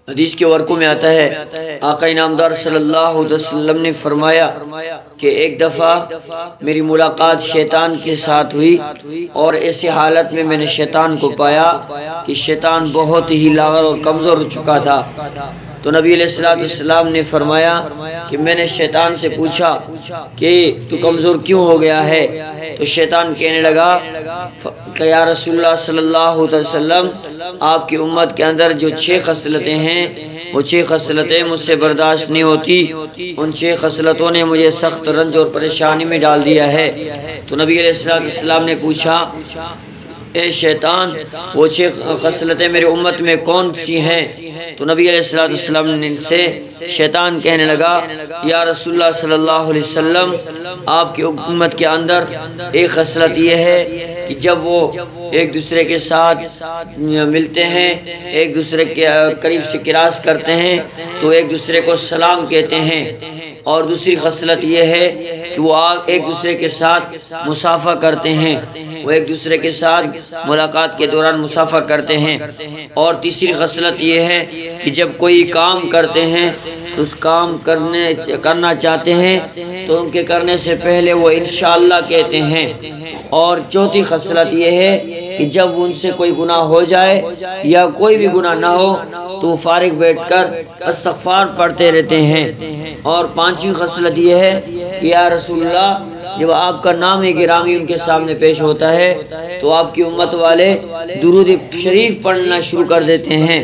حدیث کے ورقوں میں آتا ہے آقا انعامدار صلی اللہ علیہ وسلم نے فرمایا کہ ایک دفعہ میری ملاقات شیطان کے ساتھ ہوئی اور ایسی حالت میں نے شیطان کو پایا کہ شیطان بہت ہی لاغر اور کمزور ہو چکا تھا۔ تو نبی علیہ الصلوۃ والسلام نے فرمایا کہ میں نے شیطان سے پوچھا کہ تو کمزور کیوں ہو گیا ہے؟ تو شیطان کہنے لگا کہ یا رسول اللہ صلی اللہ علیہ وسلم، آپ کی امت کے اندر جو 6 خصلتیں ہیں وہ 6 خصلتیں مجھ سے برداشت نہیں ہوتی، ان 6 خصلتوں نے مجھے سخت رنج اور پریشانی میں ڈال دیا ہے۔ تو نبی علیہ الصلوۃ والسلام نے پوچھا اے شیطان، وہ 6 خصلتیں میری امت میں کون سی ہیں؟ تو نبی علیہ الصلوۃ والسلام نے سے شیطان کہنے لگا یا رسول اللہ صلی اللہ علیہ وسلم، آپ کی امت کے اندر ایک خصلت یہ ہے کہ جب وہ ایک دوسرے کے ساتھ ملتے ہیں، ایک دوسرے کے قریب سے کراس کرتے ہیں تو ایک دوسرے کو سلام کہتے ہیں، اور دوسری خصلت یہ ہے کہ وہ ایک دوسرے کے ساتھ مصافحہ کرتے ہیں، وہ ایک دوسرے کے ساتھ ملاقات کے دوران مصافحہ کرتے ہیں، اور تیسری خصلت یہ ہے کہ جب کوئی کام کرتے ہیں تو اس کام کرنا چاہتے ہیں تو ان کے کرنے سے پہلے وہ انشاءاللہ کہتے ہیں، اور چوتھی خصلت یہ ہے کہ جب ان سے کوئی گناہ ہو جائے یا کوئی بھی گناہ نہ ہو تو وہ فارغ بیٹھ کر استغفار پڑھتے رہتے ہیں، اور 5ویں خصلت یہ ہے کہ یا رسول اللہ، جب آپ کا نام گرامی ان کے سامنے پیش ہوتا ہے تو آپ کی امت والے درود شریف پڑھنا شروع کر دیتے ہیں،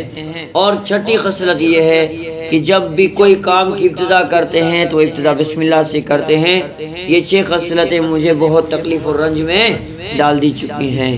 اور 6ٹھی خصلت یہ ہے کہ جب بھی کوئی کام کی ابتدا کرتے ہیں تو ابتدا بسم اللہ سے کرتے ہیں۔ یہ 6 خصلتیں مجھے بہت تکلیف اور رنج میں ڈال دی چکی ہیں۔